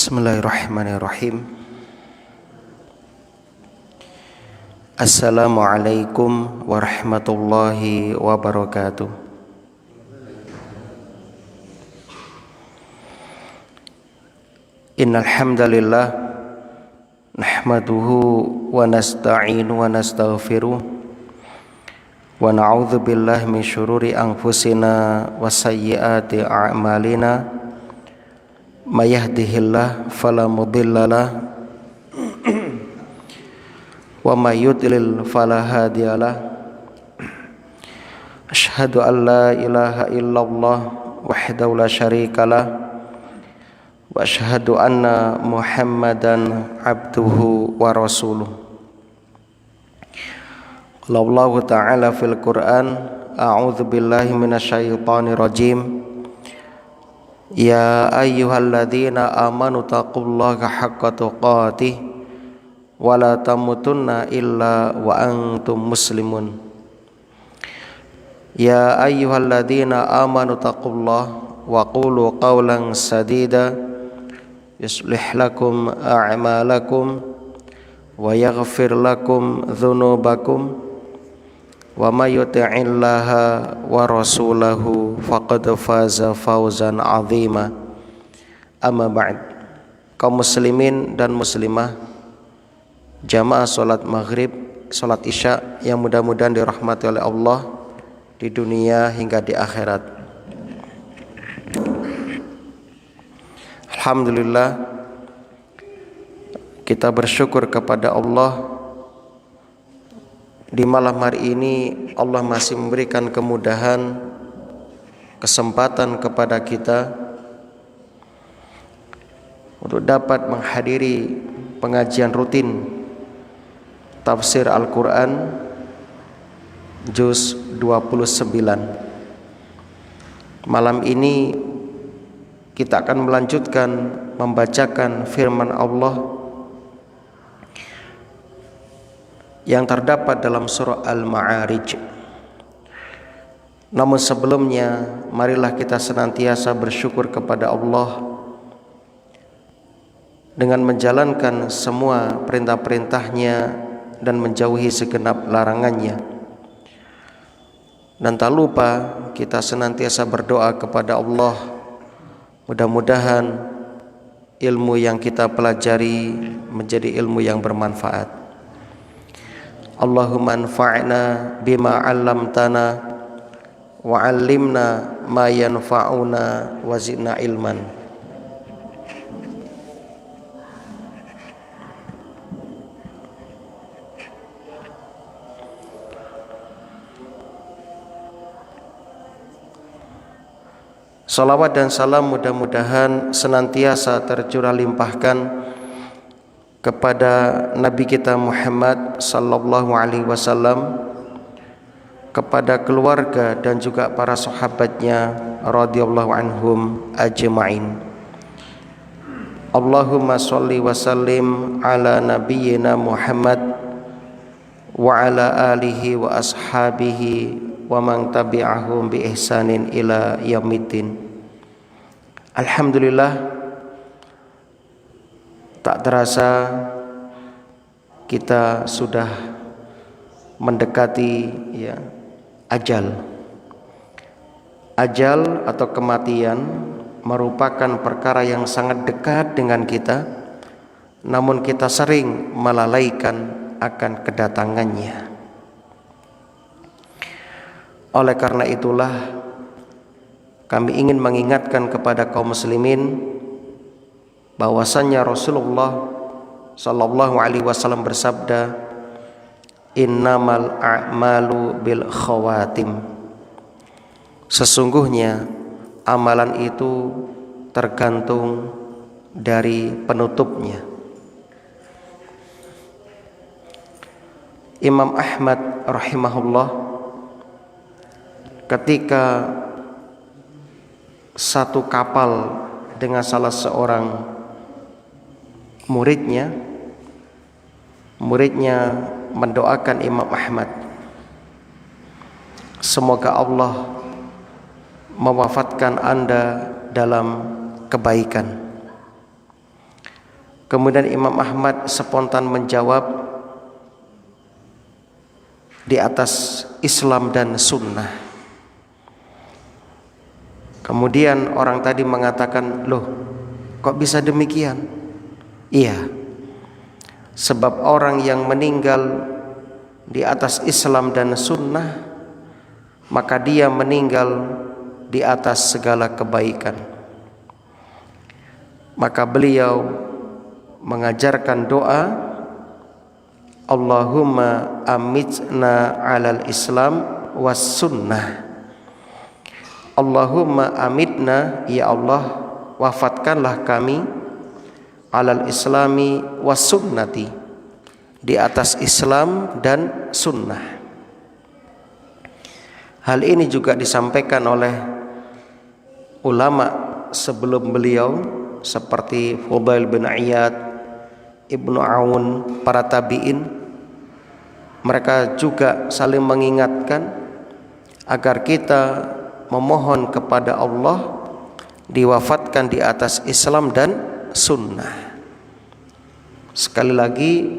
Bismillahirrahmanirrahim. Assalamualaikum warahmatullahi wabarakatuh. Innal hamdalillah nahmaduhu wa nasta'inu wa nastaghfiruh wa na'udzu billahi min syururi anfusina wa sayyiati a'malina. May yahdihillahu fala mudhillalah wa may yudlil fala hadiyalah. Asyhadu an la ilaha illallah wahdahu la syarikalah wa asyhadu anna Muhammadan abduhu wa rasuluh. Qala Allah ta'ala fil Qur'an, a'udzu billahi minasyaitonir rajim. Ya ayyuhalladzina amanu taqullaha haqqa tuqatih wa la tamutunna illa wa antum muslimun. Ya ayyuhalladzina amanu taqullaha wa qulu qawlan sadida yuslih lakum a'malakum wa yaghfir lakum dhunubakum wa may yuti'illaha wa rasulahu faqad faza fawzan 'azima. Amma ba'd. Kaum muslimin dan muslimah, jamaah salat maghrib, salat isya yang mudah-mudahan dirahmati oleh Allah di dunia hingga di akhirat. Alhamdulillah, kita bersyukur kepada Allah. Di malam hari ini Allah masih memberikan kemudahan, kesempatan kepada kita untuk dapat menghadiri pengajian rutin tafsir Al-Quran juz 29. Malam ini kita akan melanjutkan membacakan firman Allah yang terdapat dalam surah Al-Ma'arij. Namun sebelumnya, marilah kita senantiasa bersyukur kepada Allah dengan menjalankan semua perintah-perintahnya dan menjauhi segenap larangannya. Dan tak lupa kita senantiasa berdoa kepada Allah, mudah-mudahan ilmu yang kita pelajari menjadi ilmu yang bermanfaat. Allahumma anfa'na bima 'allamtana wa 'allimna ma yanfa'una wa zidna ilman. Salawat dan salam mudah-mudahan senantiasa tercurah limpahkan kepada Nabi kita Muhammad sallallahu alaihi wasallam, kepada keluarga dan juga para sahabatnya radhiyallahu anhum ajma'in. Allahumma sholli wa sallim ala nabiyyina Muhammad wa ala alihi wa ashabihi wa man tabi'ahum bi ihsanin ila yaumiddin. Alhamdulillah, tak terasa kita sudah mendekati ajal. Ajal atau kematian merupakan perkara yang sangat dekat dengan kita, namun kita sering melalaikan akan kedatangannya. Oleh karena itulah kami ingin mengingatkan kepada kaum muslimin bahwasannya Rasulullah sallallahu alaihi wasallam bersabda, innamal a'malu bil khawatim. Sesungguhnya amalan itu tergantung dari penutupnya. Imam Ahmad rahimahullah ketika satu kapal dengan salah seorang muridnya mendoakan Imam Ahmad, semoga Allah mewafatkan Anda dalam kebaikan. Kemudian Imam Ahmad spontan menjawab, di atas Islam dan sunnah. Kemudian orang tadi mengatakan, loh kok bisa demikian? Iya, sebab orang yang meninggal di atas Islam dan sunnah, maka dia meninggal di atas segala kebaikan. Maka beliau mengajarkan doa, Allahumma amitna alal Islam was sunnah. Allahumma amitna, ya Allah wafatkanlah kami, alal Islami was sunnati, di atas Islam dan sunnah. Hal ini juga disampaikan oleh ulama sebelum beliau seperti Fudail bin Iyad, Ibnu Aun, para tabi'in. Mereka juga saling mengingatkan agar kita memohon kepada Allah diwafatkan di atas Islam dan sunnah. Sekali lagi,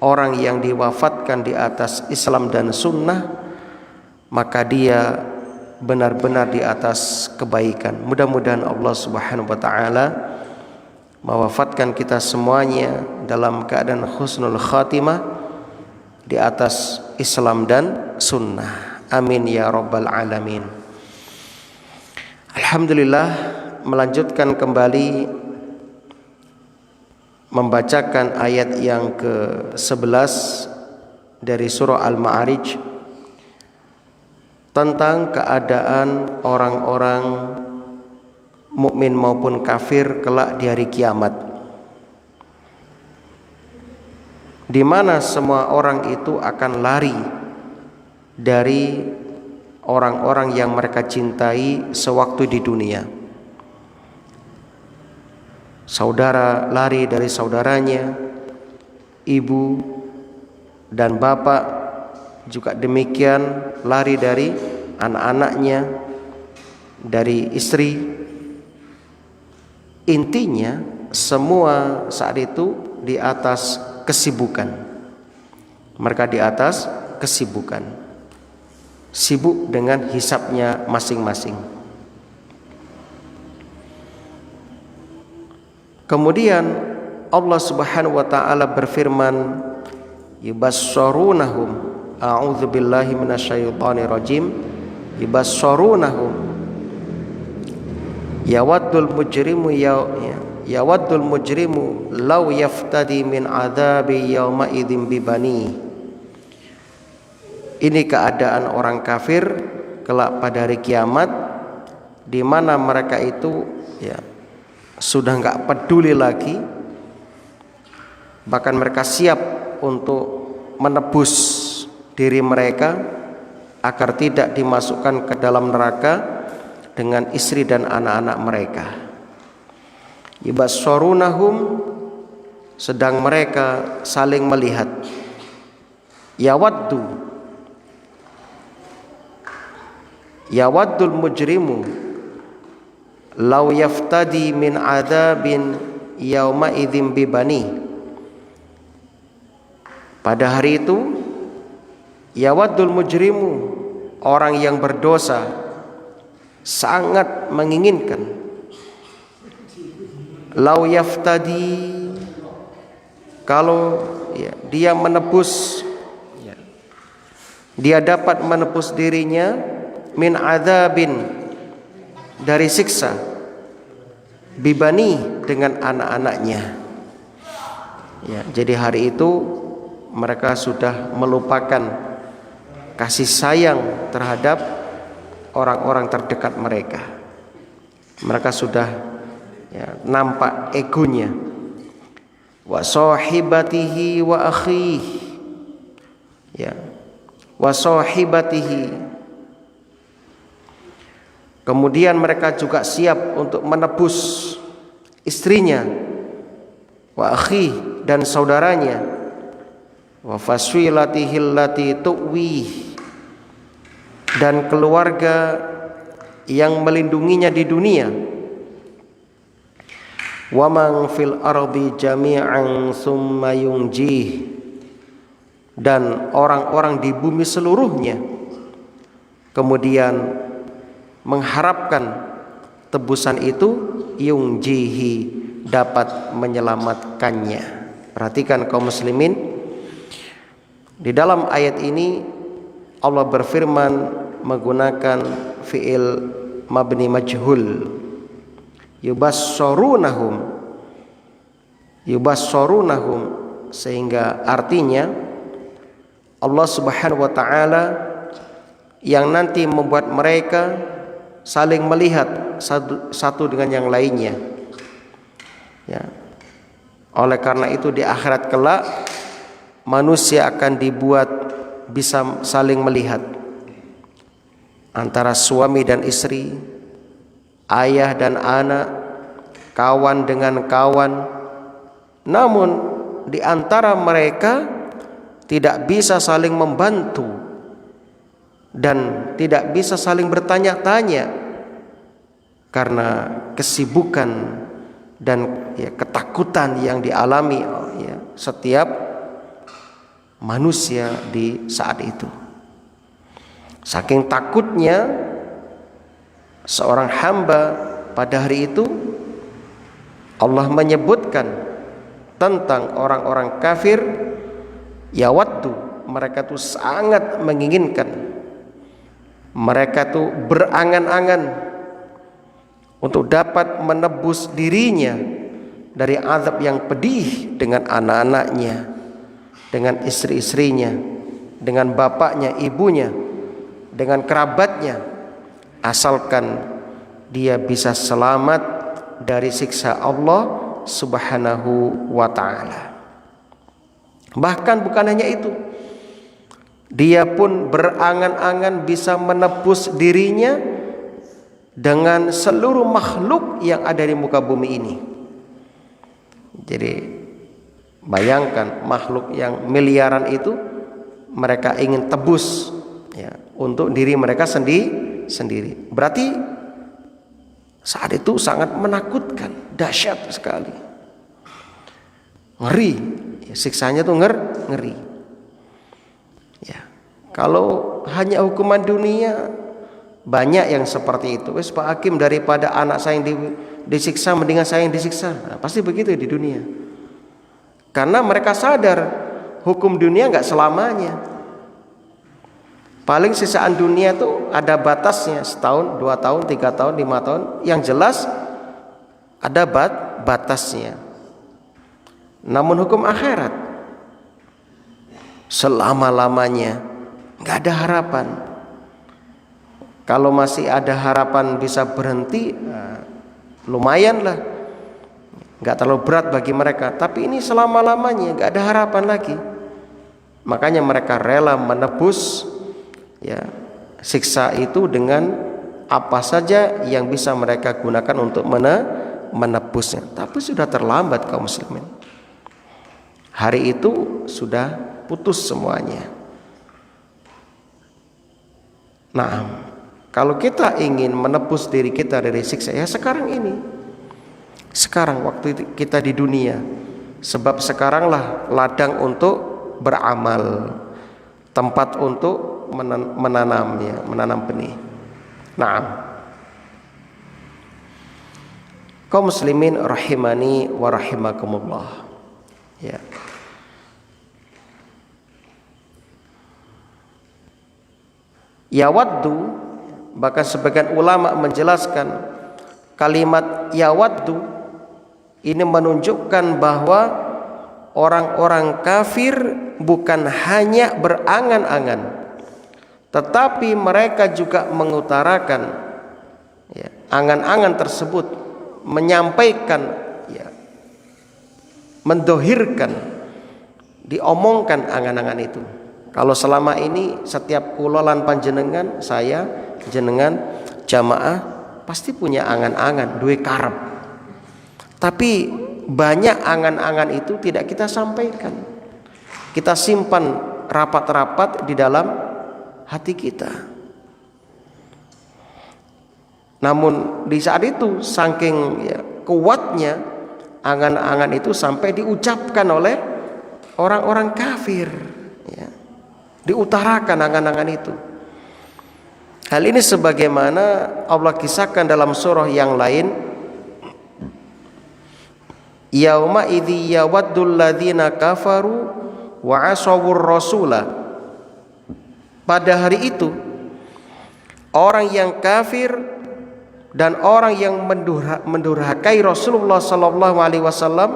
orang yang diwafatkan di atas Islam dan sunnah, maka dia benar-benar di atas kebaikan. Mudah-mudahan Allah Subhanahu wa taala mewafatkan kita semuanya dalam keadaan husnul khatimah di atas Islam dan sunnah. Amin ya rabbal alamin. Alhamdulillah, melanjutkan kembali membacakan ayat yang ke-11 dari surah Al-Ma'arij tentang keadaan orang-orang mukmin maupun kafir kelak di hari kiamat, di mana semua orang itu akan lari dari orang-orang yang mereka cintai sewaktu di dunia. Saudara lari dari saudaranya, ibu dan bapak juga demikian lari dari anak-anaknya, dari istri. Intinya semua saat itu di atas kesibukan. Mereka di atas kesibukan, sibuk dengan hisabnya masing-masing. Kemudian Allah Subhanahu wa taala berfirman, yubassarunahum, a'udzubillahi minasyaitonir rajim, yubassarunahum yawaddul mujrimu law yaftadi min adzabi yauma idzin bibani. Ini keadaan orang kafir kelak pada hari kiamat, di mana mereka itu sudah enggak peduli lagi, bahkan mereka siap untuk menebus diri mereka agar tidak dimasukkan ke dalam neraka dengan istri dan anak-anak mereka. Yubassorunahum, sedang mereka saling melihat. Yawaddul mujrimu law yaftadi min adzabin yauma idzin bibani. Pada hari itu, yawaddul mujrimu, orang yang berdosa sangat menginginkan, law yaftadi, kalau dia menebus, dia dapat menebus dirinya, min adzabin, dari siksa, bibani, dengan anak-anaknya. Jadi hari itu mereka sudah melupakan kasih sayang terhadap orang-orang terdekat mereka. Mereka sudah nampak egonya. Wa sahibatihi wa akhihi, wa sahibatihi. Kemudian mereka juga siap untuk menebus istrinya, wa akhihi, dan saudaranya, wa fasilatihi allati tuwi, dan keluarga yang melindunginya di dunia. wa man fil ardi jami'an summa yunjih, dan orang-orang di bumi seluruhnya kemudian mengharapkan tebusan itu, yunjihi, dapat menyelamatkannya. Perhatikan kaum muslimin, di dalam ayat ini Allah berfirman menggunakan fi'il mabni majhul, yubassarunahum, sehingga artinya Allah Subhanahu wa taala yang nanti membuat mereka saling melihat satu dengan yang lainnya, ya. Oleh karena itu di akhirat kelak manusia akan dibuat bisa saling melihat, antara suami dan istri, ayah dan anak, kawan dengan kawan. Namun di antara mereka tidak bisa saling membantu dan tidak bisa saling bertanya-tanya karena kesibukan dan ketakutan yang dialami setiap manusia di saat itu. Saking takutnya seorang hamba pada hari itu, Allah menyebutkan tentang orang-orang kafir, yawaddu, mereka tuh sangat menginginkan, mereka tuh berangan-angan untuk dapat menebus dirinya dari azab yang pedih dengan anak-anaknya, dengan istri-istrinya, dengan bapaknya, ibunya, dengan kerabatnya, asalkan dia bisa selamat dari siksa Allah Subhanahu wa ta'ala. Bahkan bukan hanya itu, dia pun berangan-angan bisa menebus dirinya dengan seluruh makhluk yang ada di muka bumi ini. Jadi bayangkan, makhluk yang miliaran itu mereka ingin tebus untuk diri mereka sendiri. Berarti saat itu sangat menakutkan, dahsyat sekali, ngeri, siksanya tuh ngeri. Ya, kalau hanya hukuman dunia banyak yang seperti itu. Wes Pak Hakim, daripada anak saya yang disiksa mendingan saya yang disiksa. Nah, pasti begitu di dunia. Karena mereka sadar hukum dunia nggak selamanya. Paling sisaan dunia tuh ada batasnya, setahun, 2 tahun, 3 tahun, 5 tahun. Yang jelas ada batasnya. Namun hukum akhirat selama-lamanya, nggak ada harapan. Kalau masih ada harapan bisa berhenti, lumayan lah, nggak terlalu berat bagi mereka. Tapi ini selama-lamanya nggak ada harapan lagi. Makanya mereka rela menebus siksa itu dengan apa saja yang bisa mereka gunakan untuk menebusnya. Tapi sudah terlambat kaum muslimin. Hari itu sudah putus semuanya. Nah, kalau kita ingin menebus diri kita dari siksa, ya sekarang ini, sekarang waktu kita di dunia. Sebab sekaranglah ladang untuk beramal, tempat untuk menanam benih. Nah, kaum muslimin rahimani wa rahimakumullah. Ya. Yawaddu, bahkan sebagian ulama menjelaskan kalimat yawaddu ini menunjukkan bahwa orang-orang kafir bukan hanya berangan-angan, tetapi mereka juga mengutarakan angan-angan tersebut, menyampaikan, mendohirkan, diomongkan angan-angan itu. Kalau selama ini setiap kulolan panjenengan, saya, jenengan, jamaah pasti punya angan-angan, duwe karep. Tapi banyak angan-angan itu tidak kita sampaikan. Kita simpan rapat-rapat di dalam hati kita. Namun di saat itu saking kuatnya angan-angan itu sampai diucapkan oleh orang-orang kafir, ya. Diutarakan angan-angan itu. Hal ini sebagaimana Allah kisahkan dalam surah yang lain, yauma idzi yawaddul ladzina kafaru wa asawur rasula. Pada hari itu orang yang kafir dan orang yang mendurhakai Rasulullah sallallahu alaihi wasallam,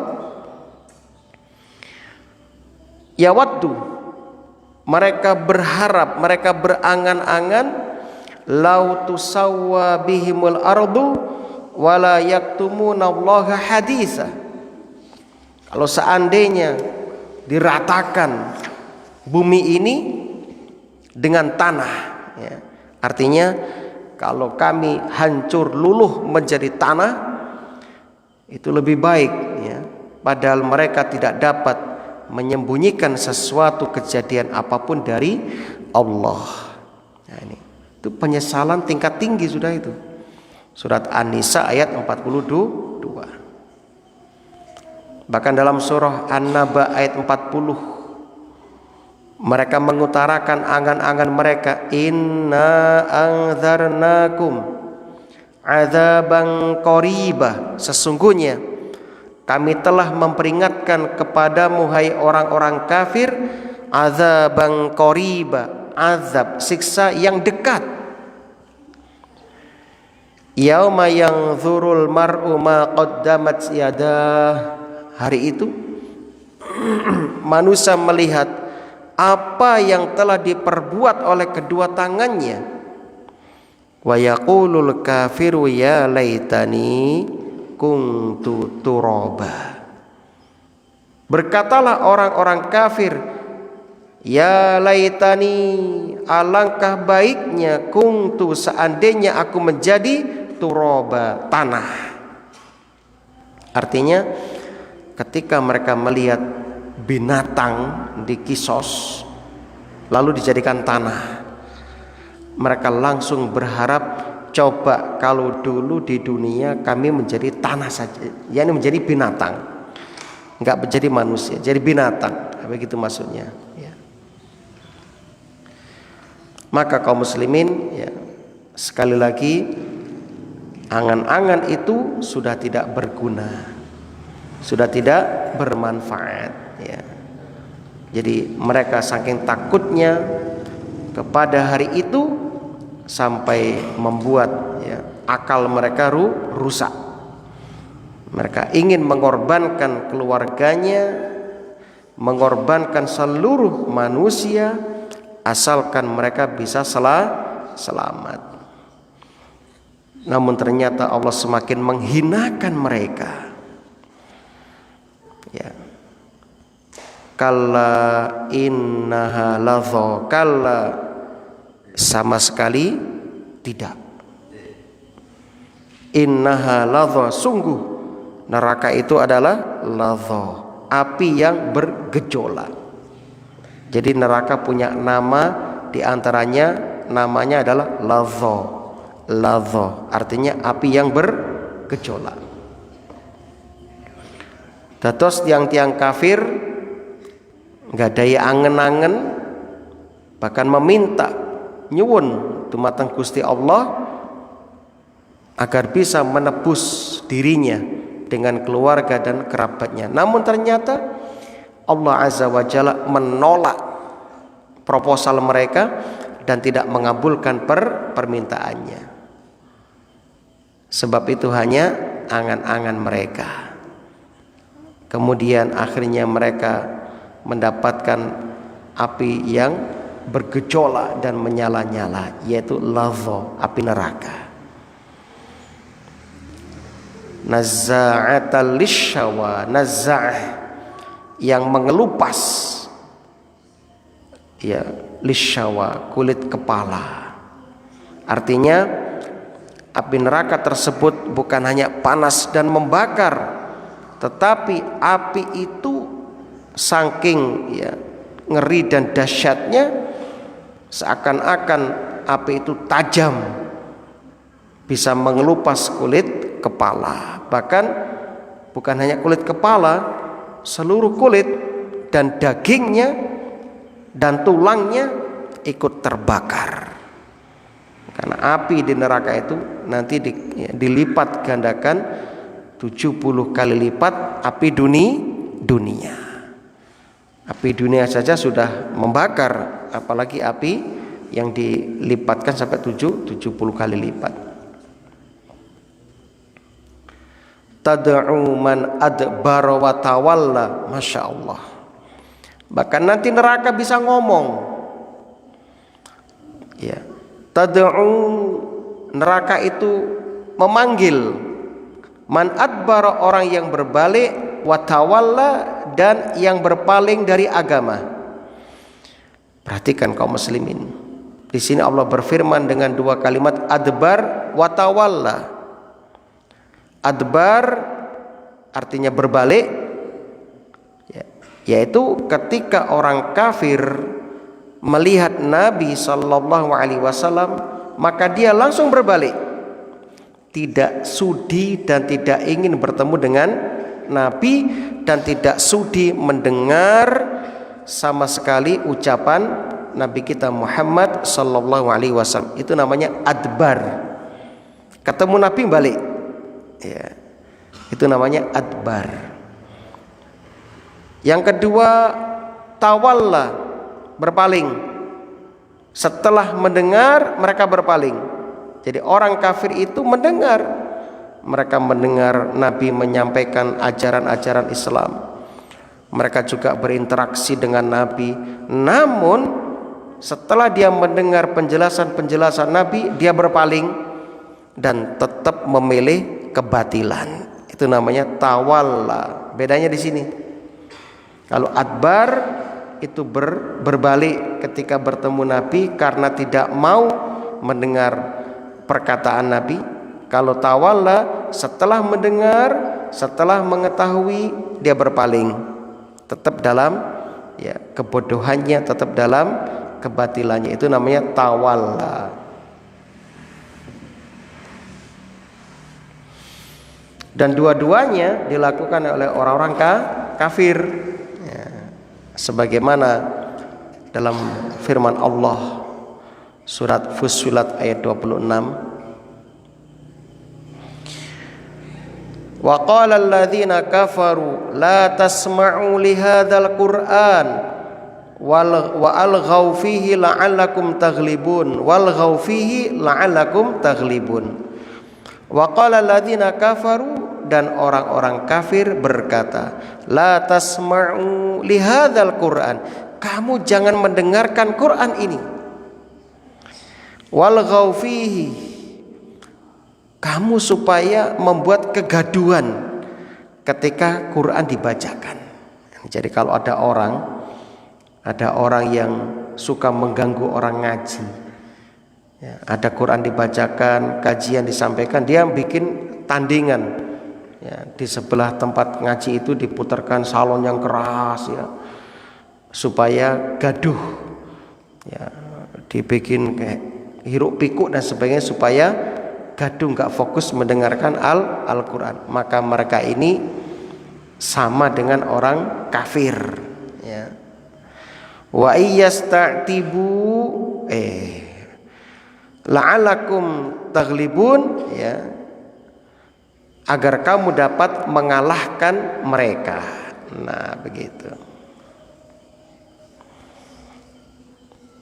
yawaddu, mereka berharap, mereka berangan-angan, lau tusawwa bihimul ardu wala yaktumunallaha haditsa. Kalau seandainya diratakan bumi ini dengan tanah, ya. Artinya kalau kami hancur luluh menjadi tanah, itu lebih baik, ya. Padahal mereka tidak dapat menyembunyikan sesuatu kejadian apapun dari Allah. Nah, ini itu penyesalan tingkat tinggi sudah itu. Surat An-Nisa ayat 42. Bahkan dalam surah An-Naba ayat 40, mereka mengutarakan angan-angan mereka, inna anzarnakum adzaban qariba, sesungguhnya kami telah memperingatkan kepadamu hai orang-orang kafir, adzaban qariba, azab, siksa yang dekat. Yauma yanzurul mar'u ma qaddamat yadah, hari itu manusia melihat apa yang telah diperbuat oleh kedua tangannya. Wa yaqulul kafiru ya laitani kuntu turaba. Berkatalah orang-orang kafir, ya laitani, alangkah baiknya, kuntu, seandainya aku menjadi turaba, tanah. Artinya ketika mereka melihat binatang dikisos lalu dijadikan tanah, mereka langsung berharap, coba kalau dulu di dunia kami menjadi tanah saja, yakni menjadi binatang, enggak menjadi manusia, jadi binatang, begitu maksudnya, ya. Maka kaum muslimin, ya, sekali lagi, angan-angan itu sudah tidak berguna, sudah tidak bermanfaat, ya. Jadi mereka saking takutnya kepada hari itu sampai membuat, ya, akal mereka rusak. Mereka ingin mengorbankan keluarganya, mengorbankan seluruh manusia, asalkan mereka bisa selamat. Namun ternyata Allah semakin menghinakan mereka, ya. Kalla innaha ladha, kalla, sama sekali tidak. Innaha ladha, sungguh neraka itu adalah ladha, api yang bergejolak. Jadi neraka punya nama, diantaranya namanya adalah ladha. Ladha artinya api yang bergejolak. Dados tiang-tiang kafir nggak daya angen-angen, bahkan meminta nyuwun dumateng Gusti Allah agar bisa menebus dirinya dengan keluarga dan kerabatnya. Namun ternyata Allah Azza wa Jalla menolak proposal mereka dan tidak mengabulkan permintaannya. Sebab itu hanya angan-angan mereka. Kemudian akhirnya mereka mendapatkan api yang bergejolak dan menyala-nyala, yaitu ladha, api neraka. Nazza'atal lishawa, nazza'ah, yang mengelupas, ya, lishawa, kulit kepala. Artinya api neraka tersebut bukan hanya panas dan membakar, tetapi api itu saking, ya, ngeri dan dahsyatnya, seakan-akan api itu tajam, bisa mengelupas kulit kepala. Bahkan bukan hanya kulit kepala, seluruh kulit dan dagingnya dan tulangnya ikut terbakar. Karena api di neraka itu nanti dilipat gandakan 70 kali lipat api dunia. Api dunia saja sudah membakar, apalagi api yang dilipatkan sampai 70 kali lipat. Tad'u man adbara wa tawalla, Masya Allah. Bahkan nanti neraka bisa ngomong, ya, tad'u, neraka itu memanggil man adbara, orang yang berbalik, wa tawalla, dan yang berpaling dari agama. Perhatikan kaum muslimin, di sini Allah berfirman dengan dua kalimat adbar wa tawalla. Adbar artinya berbalik, yaitu ketika orang kafir melihat Nabi Sallallahu Alaihi Wasallam, maka dia langsung berbalik, tidak sudi dan tidak ingin bertemu dengan Nabi, dan tidak sudi mendengar sama sekali ucapan Nabi kita Muhammad Sallallahu Alaihi Wasallam. Itu namanya adbar. Ketemu Nabi balik, ya, itu namanya adbar. Yang kedua, tawalla, berpaling. Setelah mendengar, mereka berpaling. Jadi orang kafir itu mendengar, mereka mendengar Nabi menyampaikan ajaran-ajaran Islam, mereka juga berinteraksi dengan Nabi. Namun setelah dia mendengar penjelasan-penjelasan Nabi, dia berpaling dan tetap memilih kebatilan. Itu namanya tawalla. Bedanya di sini. Kalau adbar itu berbalik ketika bertemu Nabi karena tidak mau mendengar perkataan Nabi. Kalau tawalla, setelah mendengar, setelah mengetahui, dia berpaling, tetap dalam, ya, kebodohannya, tetap dalam kebatilannya. Itu namanya tawalla. Dan dua-duanya dilakukan oleh orang-orang kafir, ya, sebagaimana dalam firman Allah surat Fussilat ayat 26. Wa qala alladziina kafaru la tasma'u li hadzal qur'an wa alghaw fihi la'allakum taghlibun walghaw fihi la'allakum taghlibun. Wa qala alladziina kafaru, dan orang-orang kafir berkata, la tasma'u li hadzal qur'an, kamu jangan mendengarkan Quran ini. Walghaw fihi, kamu supaya membuat kegaduhan ketika Quran dibacakan. Jadi kalau ada orang yang suka mengganggu orang ngaji, ya, ada Quran dibacakan, kajian disampaikan, dia bikin tandingan, ya, di sebelah tempat ngaji itu diputarkan salon yang keras, ya, supaya gaduh, ya, dibikin kayak hiruk pikuk dan sebagainya supaya gaduh, nggak fokus mendengarkan Al-Quran. Maka mereka ini sama dengan orang kafir, ya. Wa iyasta'tibu la'alakum taghlibun, ya, agar kamu dapat mengalahkan mereka. Nah, begitu.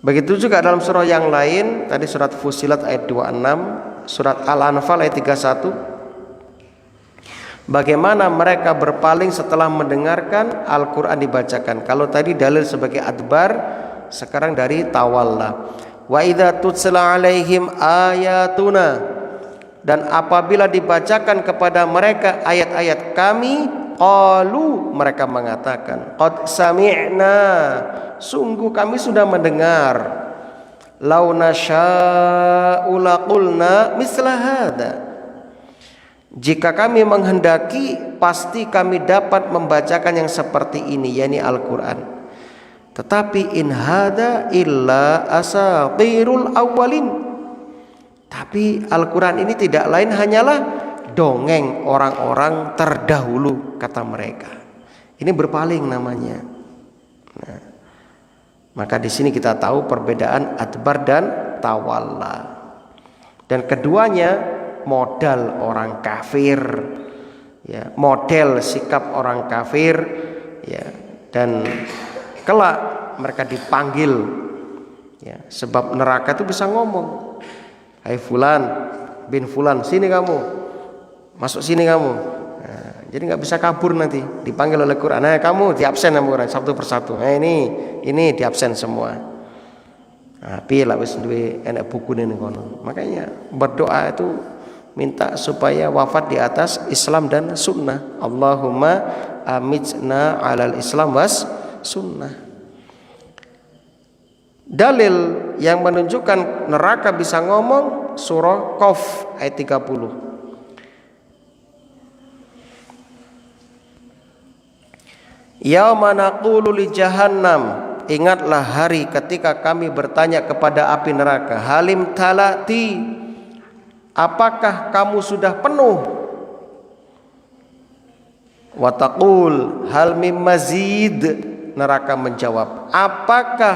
Begitu juga dalam surah yang lain, tadi surat Fussilat ayat 26, surat Al-Anfal ayat 31. Bagaimana mereka berpaling setelah mendengarkan Al-Quran dibacakan. Kalau tadi dalil sebagai adbar, sekarang dari tawalla. Wa idza tutsla alaihim ayatuna, dan apabila dibacakan kepada mereka ayat-ayat kami, qalu, mereka mengatakan, qad sami'na, sungguh kami sudah mendengar, lau nasya'u laqulna misla hadza, jika kami menghendaki pasti kami dapat membacakan yang seperti ini, yakni Al-Quran. Tetapi in hadza illa asatirul awwalin, tapi Al-Quran ini tidak lain hanyalah dongeng orang-orang terdahulu, kata mereka. Ini berpaling namanya. Nah, maka di sini kita tahu perbedaan adbar dan tawalla. Dan keduanya modal orang kafir, ya, model sikap orang kafir, ya, dan kelak mereka dipanggil, ya, sebab neraka itu bisa ngomong, hai fulan bin fulan, sini kamu, masuk sini kamu. Nah, jadi nggak bisa kabur nanti, dipanggil oleh Quran. Nah, kamu di absen sama Quran satu persatu. Nah, ini di absen semua. Nah, piye lah wis duwe enak bukune ning kono. Makanya berdoa itu minta supaya wafat di atas Islam dan sunnah. Allahumma amitna alal Islam was sunnah. Dalil yang menunjukkan neraka bisa ngomong, surah Qaf ayat 30. Yauma naqulu li jahannam, ingatlah hari ketika kami bertanya kepada api neraka, halim talati, apakah kamu sudah penuh? Wa taqul hal mim mazid, neraka menjawab, apakah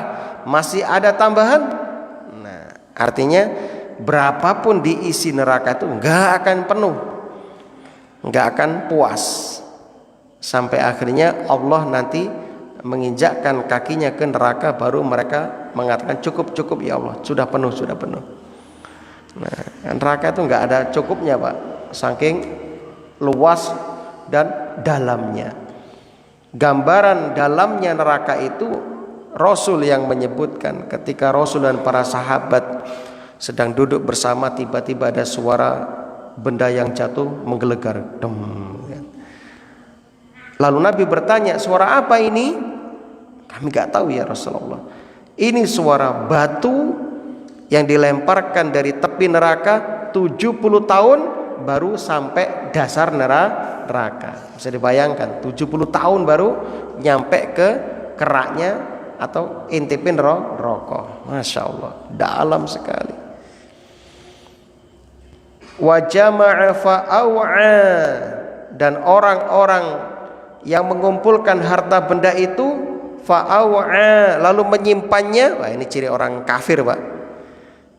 masih ada tambahan? Nah, artinya berapapun diisi neraka itu enggak akan penuh, enggak akan puas, sampai akhirnya Allah nanti menginjakkan kakinya ke neraka, baru mereka mengatakan cukup ya Allah, sudah penuh. Nah, neraka itu enggak ada cukupnya, Pak, saking luas dan dalamnya. Gambaran dalamnya neraka itu Rasul yang menyebutkan ketika Rasul dan para sahabat sedang duduk bersama, tiba-tiba ada suara benda yang jatuh menggelegar. Lalu Nabi bertanya, suara apa ini? Kami gak tahu ya Rasulullah. Ini suara batu yang dilemparkan dari tepi neraka 70 tahun baru sampai dasar neraka. Bisa dibayangkan 70 tahun baru nyampe ke keraknya atau intipin rokok. Masya Allah, dalam sekali. Wa jama'a fa'aw'a, dan orang-orang yang mengumpulkan harta benda itu fa'aw'a, lalu menyimpannya. Wah, ini ciri orang kafir, Pak.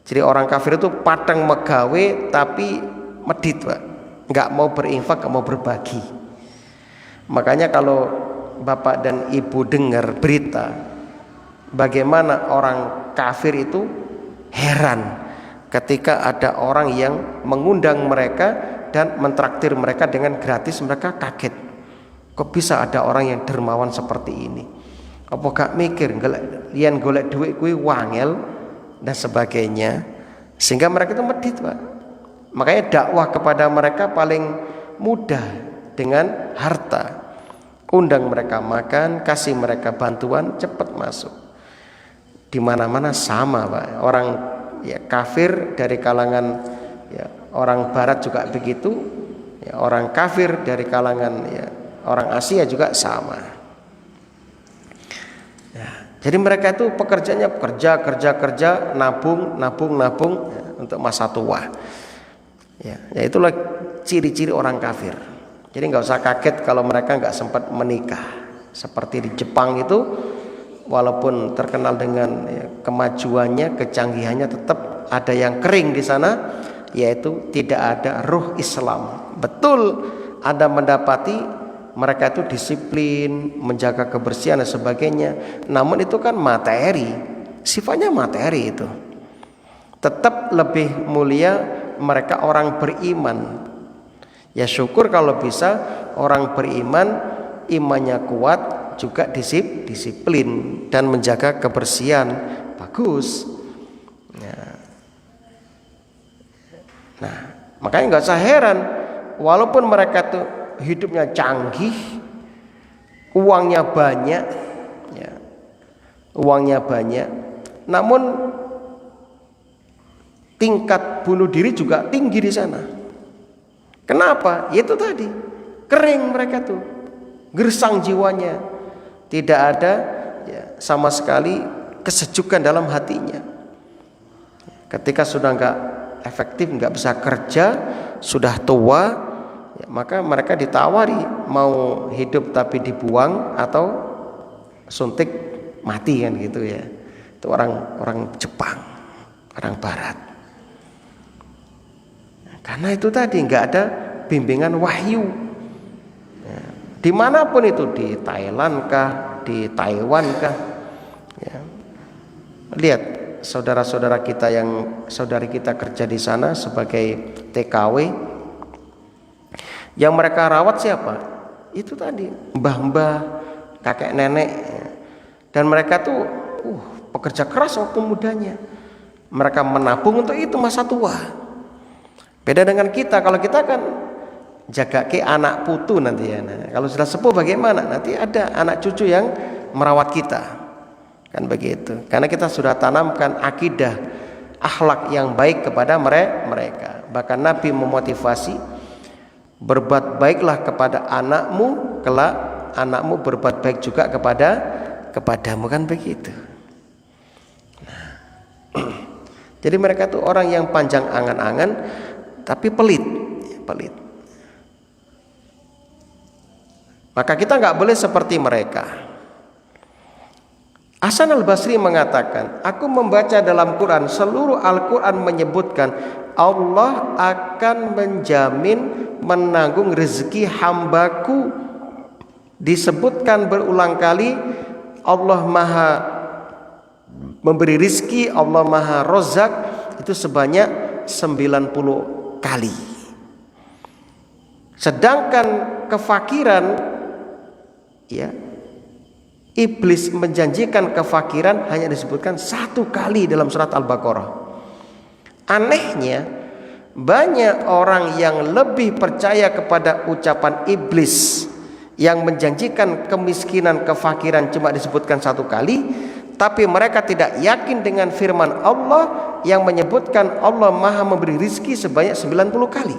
Ciri orang kafir itu padang megawe tapi medit, Pak. Enggak mau berinfak, enggak mau berbagi. Makanya kalau Bapak dan Ibu dengar berita bagaimana orang kafir itu, heran ketika ada orang yang mengundang mereka dan mentraktir mereka dengan gratis. Mereka kaget, kok bisa ada orang yang dermawan seperti ini? Apa gak mikir lian golek duit kuwi wangel dan sebagainya, sehingga mereka itu medit, Pak. Makanya dakwah kepada mereka paling mudah dengan harta. Undang mereka makan, kasih mereka bantuan, cepat masuk. Di mana-mana sama, Pak. Orang ya kafir dari kalangan ya orang barat juga begitu, ya, orang kafir dari kalangan ya orang Asia juga sama. Ya, jadi mereka itu pekerjaannya kerja, nabung ya, untuk masa tua. Ya itulah ciri-ciri orang kafir. Jadi nggak usah kaget kalau mereka nggak sempat menikah. Seperti di Jepang itu, walaupun terkenal dengan ya, kemajuannya, kecanggihannya, tetap ada yang kering di sana, yaitu tidak ada ruh Islam. Betul Anda mendapati mereka itu disiplin, menjaga kebersihan dan sebagainya, namun itu kan materi, sifatnya materi itu. Tetap lebih mulia mereka orang beriman. Ya syukur kalau bisa orang beriman, imannya kuat, juga disiplin dan menjaga kebersihan, bagus. Ya. Nah, makanya nggak usah heran, walaupun mereka tuh hidupnya canggih, uangnya banyak, ya, namun tingkat bunuh diri juga tinggi di sana. Kenapa? Itu tadi, kering mereka tuh, gersang jiwanya, tidak ada ya, sama sekali kesejukan dalam hatinya. Ketika sudah nggak efektif, nggak bisa kerja, sudah tua, ya, maka mereka ditawari mau hidup tapi dibuang atau suntik mati kan gitu ya. Itu orang Jepang, orang Barat. Karena itu tadi nggak ada bimbingan wahyu. Ya, dimanapun itu, di Thailand kah, di Taiwan kah, ya. Lihat saudara-saudara kita saudari kita kerja di sana sebagai TKW, yang mereka rawat siapa? Itu tadi mbah-mbah, kakek nenek, dan mereka tuh pekerja keras waktu mudanya. Mereka menabung untuk itu masa tua. Beda dengan kita, kalau kita kan jaga ke anak putu nanti ya. Nah, kalau sudah sepuh bagaimana? Nanti ada anak cucu yang merawat kita. Kan begitu. Karena kita sudah tanamkan akidah akhlak yang baik kepada mereka. Bahkan Nabi memotivasi, berbuat baiklah kepada anakmu, kelak anakmu berbuat baik juga kepadamu, kan begitu. Nah, jadi mereka tuh orang yang panjang angan-angan tapi pelit. Maka kita nggak boleh seperti mereka. Hasan al-Basri mengatakan, aku membaca dalam Quran, seluruh Al-Quran menyebutkan Allah akan menjamin menanggung rezeki hambaku. Disebutkan berulang kali Allah maha memberi rizki, Allah maha rozak, itu sebanyak 90 kali. Sedangkan kefakiran, ya, iblis menjanjikan kefakiran hanya disebutkan 1 kali dalam surat Al-Baqarah. Anehnya, banyak orang yang lebih percaya kepada ucapan iblis yang menjanjikan kemiskinan, kefakiran cuma disebutkan 1 kali, tapi mereka tidak yakin dengan firman Allah yang menyebutkan Allah maha memberi rizki sebanyak 90 kali.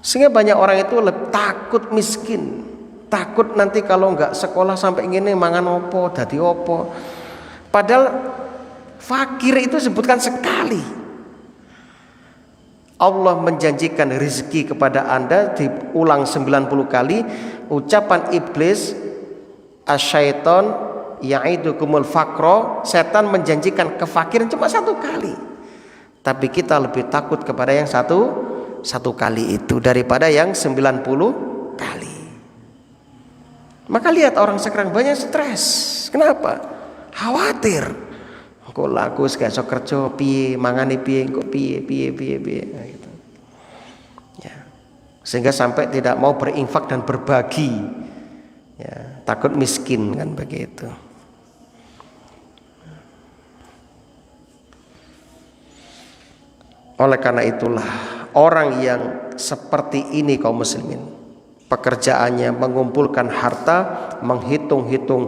Sehingga banyak orang itu takut miskin, takut nanti kalau nggak sekolah sampai gini mangan opo, dadi opo. Padahal fakir itu sebutkan sekali. Allah menjanjikan rizki kepada Anda diulang 90 kali. Ucapan iblis, asyaiton ya'idukumul faqra, setan menjanjikan kefakiran cuma 1 kali. Tapi kita lebih takut kepada yang satu kali itu daripada yang 90 kali. Maka lihat orang sekarang banyak stres. Kenapa? Khawatir. Kok laku gak iso kerja piye, mangane piye, kok piye. Nah, gitu. Ya. Sehingga sampai tidak mau berinfak dan berbagi. Ya, takut miskin, kan begitu. Oleh karena itulah orang yang seperti ini kaum muslimin, pekerjaannya mengumpulkan harta, menghitung-hitung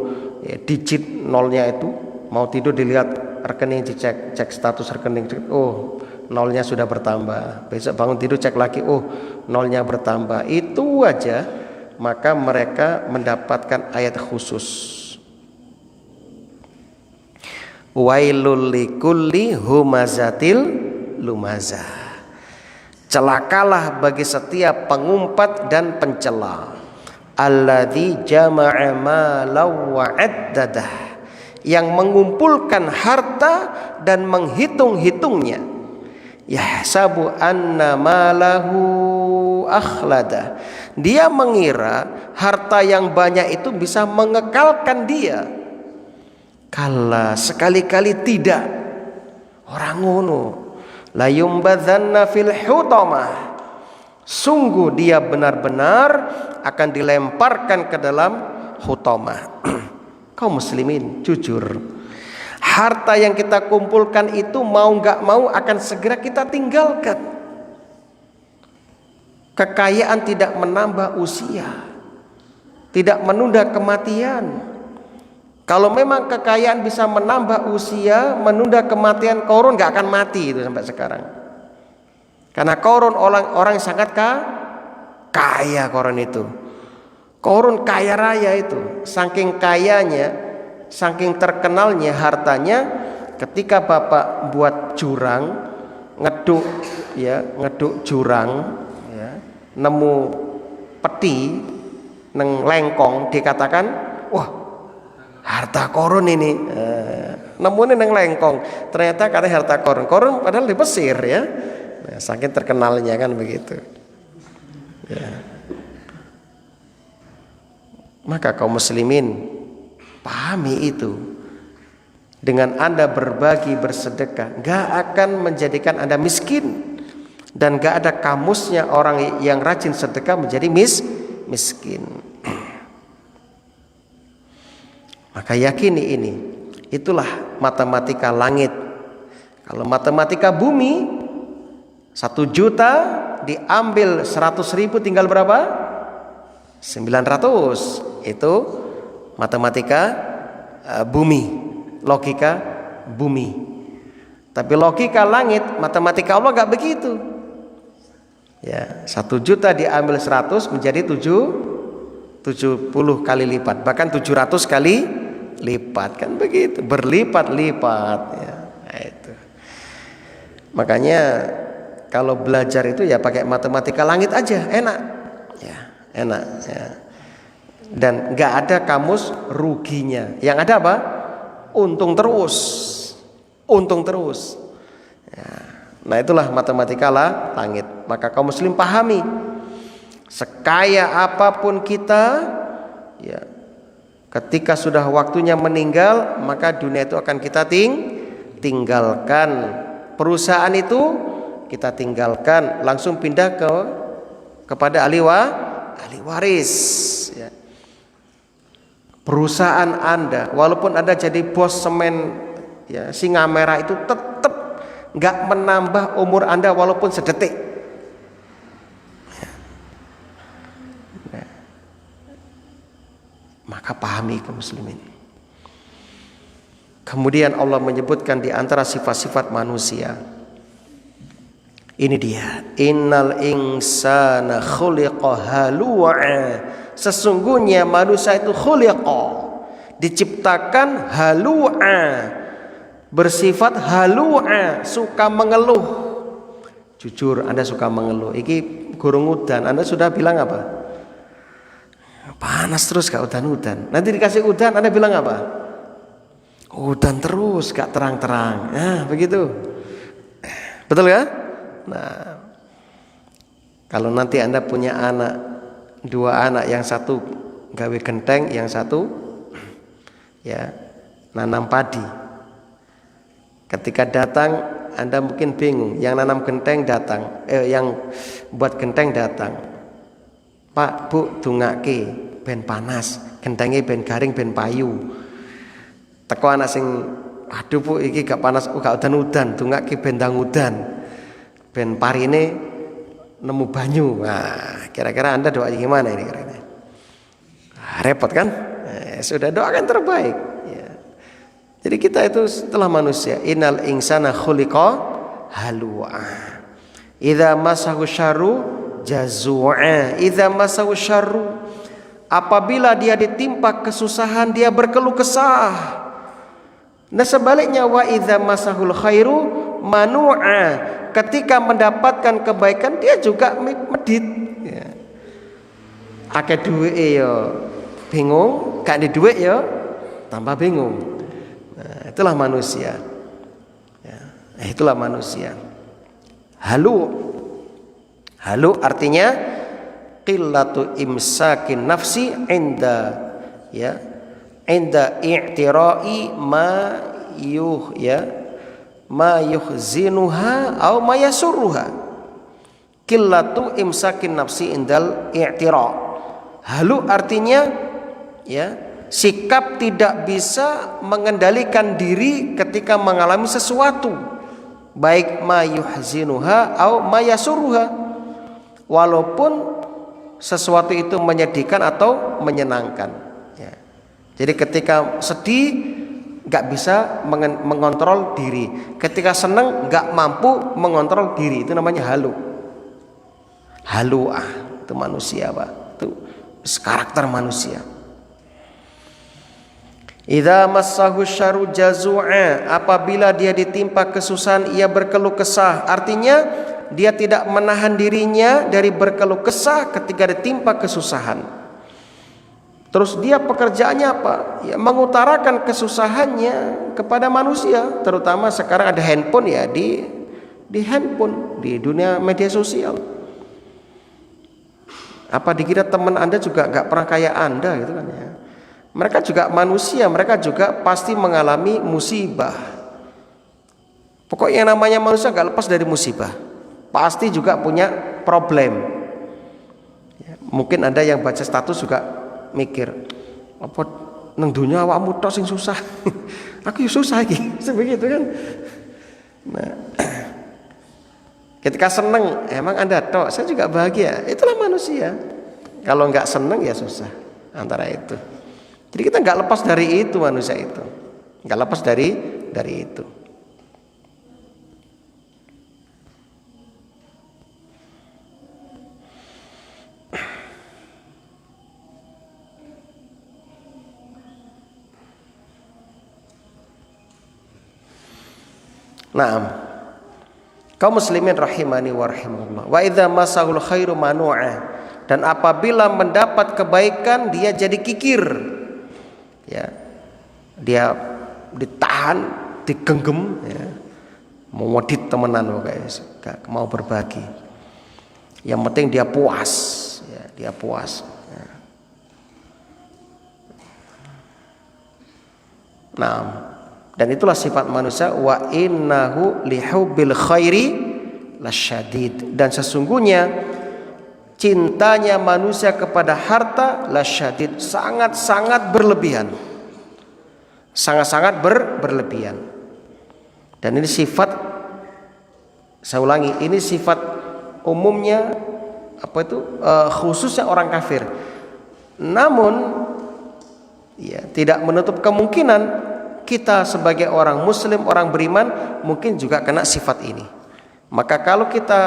ya, digit nolnya itu, mau tidur dilihat rekening, cek status rekening, oh nolnya sudah bertambah, besok bangun tidur cek lagi, oh nolnya bertambah, itu aja. Maka mereka mendapatkan ayat khusus, wailul likulli humazatil lumazah, celakalah bagi setiap pengumpat dan pencela, alladzi jama'a malan wa 'addadah, yang mengumpulkan harta dan menghitung-hitungnya, yahsabu anna malahu akhlada, dia mengira harta yang banyak itu bisa mengekalkan dia. Kala, sekali-kali tidak. Orang ngono, la yumbadzanna fil hutamah, sungguh dia benar-benar akan dilemparkan ke dalam hutamah. Kaum muslimin, jujur, harta yang kita kumpulkan itu mau gak mau akan segera kita tinggalkan. Kekayaan tidak menambah usia, tidak menunda kematian. Kalau memang kekayaan bisa menambah usia, menunda kematian, Qarun gak akan mati itu sampai sekarang. Karena Qarun orang yang sangat kaya. Qarun itu, Qarun kaya raya itu, saking kayanya, saking terkenalnya hartanya, ketika bapak buat jurang, ngeduk ya ngeduk jurang ya, nemu peti neng lengkong, dikatakan wah harta korun ini. Nemunya neng lengkong, ternyata katanya harta korun padahal di Mesir ya. Nah, saking terkenalnya kan begitu ya. Maka kaum muslimin pahami itu. Dengan Anda berbagi, bersedekah, gak akan menjadikan Anda miskin. Dan gak ada kamusnya orang yang rajin sedekah menjadi miskin. Maka yakini ini. Itulah matematika langit. Kalau matematika bumi, 1 juta diambil 100.000 tinggal berapa? 900. Itu matematika bumi. Logika bumi. Tapi logika langit, matematika Allah gak begitu. Ya, 1 juta diambil 100 menjadi 70 kali lipat, bahkan 700 kali lipat, kan begitu, berlipat-lipat ya. Nah, itu. Makanya kalau belajar itu ya pakai matematika langit aja, enak. Ya, enak ya. Dan gak ada kamus ruginya. Yang ada apa? Untung terus. Ya. Nah itulah matematika langit. Maka kaum muslim pahami, sekaya apapun kita ya, ketika sudah waktunya meninggal, maka dunia itu akan kita tinggalkan. Perusahaan itu kita tinggalkan, langsung pindah kepada ahli waris ya. Perusahaan Anda, walaupun Anda jadi bos semen ya, Singa Merah, itu tetap nggak menambah umur Anda walaupun sedetik. Nah, maka pahami kaum muslimin. Kemudian Allah menyebutkan di antara sifat-sifat manusia. Ini dia, innal insana khuliqa halu'a. Sesungguhnya manusia itu khuliqa, diciptakan halu'a, bersifat halu'a, suka mengeluh. Jujur Anda suka mengeluh. Iki gurung udan, Anda sudah bilang apa? Panas terus gak udan-udan. Nanti dikasih udan Anda bilang apa? Udan terus gak terang-terang. Nah begitu. Betul ya? Nah, kalau nanti Anda punya anak, 2 anak, yang satu gawe genteng, yang satu ya nanam padi. Ketika datang Anda mungkin bingung, yang nanam genteng datang, yang buat genteng datang. Pak, Bu, dungake ben panas, gentenge ben garing ben payu. Teko anak sing, aduh Bu, iki gak panas, gak udan-udan, dungake ben ndang udan. Ben parine nemu banyu. Nah, kira-kira Anda doa gimana ini kira-kira? Repot kan? Sudah doakan terbaik ya. Jadi kita itu setelah manusia, innal insana khuliqa halu'a. Idza masahu syarru jazua. Idza masahu syarru, apabila dia ditimpa kesusahan dia berkeluh kesah. Nah sebaliknya, wa idza masahul khairu manu'a, ketika mendapatkan kebaikan dia juga medit ya. Akeh duwe ya bingung, gak ada duit ya tambah bingung. Nah, itulah manusia ya. Itulah manusia. Halu artinya qillatu imsakin nafsi inda ya, inda i'tirai ma yuhzinuha au ma yasurruha. Qillatu imsakin nafsi indal i'tira. Halu artinya ya, sikap tidak bisa mengendalikan diri ketika mengalami sesuatu, baik ma yuhzinuha au ma yasurruha, walaupun sesuatu itu menyedihkan atau menyenangkan ya. Jadi ketika sedih nggak bisa mengontrol diri, ketika senang nggak mampu mengontrol diri, itu namanya halu. Halu'ah itu manusia Pak, itu karakter manusia. Idza massahu syarru jazua, apabila dia ditimpa kesusahan ia berkeluh kesah. Artinya dia tidak menahan dirinya dari berkeluh kesah ketika ditimpa kesusahan. Terus dia pekerjaannya apa? Ya, mengutarakan kesusahannya kepada manusia, terutama sekarang ada handphone ya, di handphone, di dunia media sosial. Apa dikira teman Anda juga nggak pernah kayak Anda gitu kan ya? Mereka juga manusia, mereka juga pasti mengalami musibah. Pokoknya yang namanya manusia gak lepas dari musibah. Pasti juga punya problem ya, mungkin ada yang baca status juga mikir, apa nang dunia awakmu tok sing susah. Aku ya susah iki. Sebegitu kan. Nah, ketika seneng emang Anda tok, saya juga bahagia. Itulah manusia. Kalau nggak seneng ya susah, antara itu. Jadi kita nggak lepas dari itu, manusia itu nggak lepas dari itu. Naam. Kaum muslimin rahimani wa rahimakumullah. Wa idza masahul khairu manu'a, dan apabila mendapat kebaikan dia jadi kikir. Ya. Dia ditahan, digenggam ya. Mau modit temenan guys, gak mau berbagi. Yang penting dia puas, ya, dia puas. Ya. Nah, dan itulah sifat manusia, wa innahu lihubbil khairi lasyadid, dan sesungguhnya cintanya manusia kepada harta lasyadid, sangat-sangat berlebihan. Sangat-sangat berlebihan. Dan ini sifat, saya ulangi, ini sifat umumnya khususnya orang kafir. Namun ya, tidak menutup kemungkinan kita sebagai orang muslim, orang beriman mungkin juga kena sifat ini. Maka kalau kita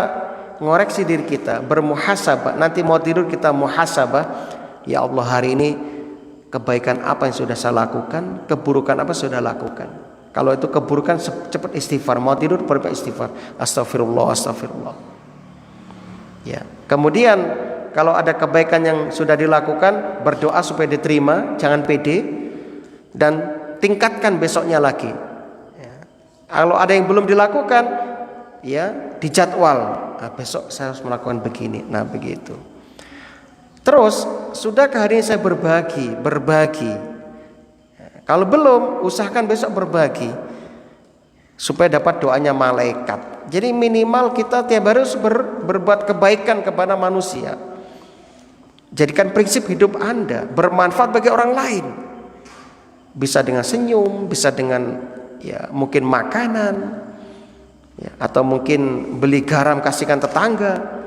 ngoreksi diri kita, bermuhasabah, nanti mau tidur kita muhasabah, ya Allah hari ini kebaikan apa yang sudah saya lakukan, keburukan apa yang sudah lakukan. Kalau itu keburukan cepat istighfar, mau tidur perbanyak istighfar, astagfirullah, astagfirullah. Ya. Kemudian kalau ada kebaikan yang sudah dilakukan, berdoa supaya diterima, jangan pede, dan tingkatkan besoknya lagi. Ya. Kalau ada yang belum dilakukan, ya dijadwal. Nah, besok saya harus melakukan begini. Nah begitu. Terus, sudahkah hari ini saya berbagi? Ya. Kalau belum, usahakan besok berbagi supaya dapat doanya malaikat. Jadi minimal kita tiap hari harus berbuat kebaikan kepada manusia. Jadikan prinsip hidup Anda bermanfaat bagi orang lain. Bisa dengan senyum, bisa dengan ya mungkin makanan, ya, atau mungkin beli garam kasihkan tetangga.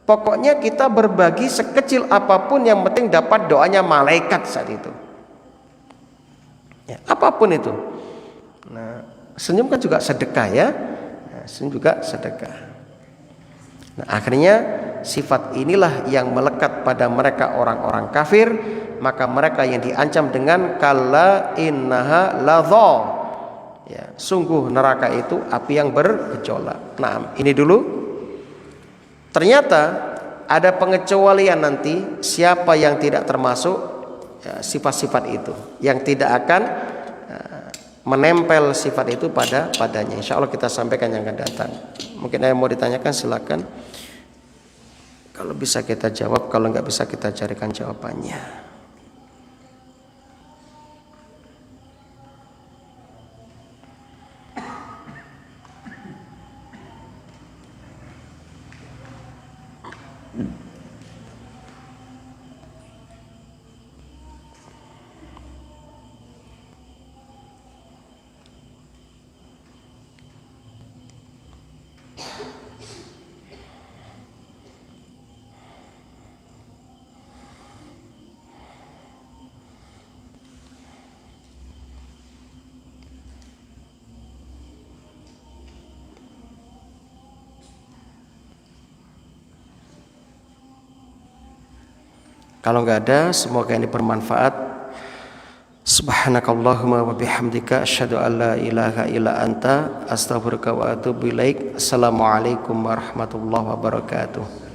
Pokoknya kita berbagi sekecil apapun, yang penting dapat doanya malaikat saat itu. Ya, apapun itu. Nah, senyum kan juga sedekah ya. Nah, senyum juga sedekah. Nah, akhirnya sifat inilah yang melekat pada mereka orang-orang kafir. Maka mereka yang diancam dengan kalla innaha ladha, ya, sungguh neraka itu api yang bergejolak. Nah, ini dulu. Ternyata ada pengecualian nanti, siapa yang tidak termasuk ya, sifat-sifat itu, yang tidak akan menempel sifat itu padanya. Insya Allah kita sampaikan yang akan datang. Mungkin ada yang mau ditanyakan, silakan. Kalau bisa kita jawab, kalau nggak bisa kita carikan jawabannya. Kalau nggak ada, semoga ini bermanfaat. Subhanakallahumma wa bihamdika asyhadu an la ilaha illa anta astaghfiruka wa atubu ilaik. Assalamualaikum warahmatullahi wabarakatuh.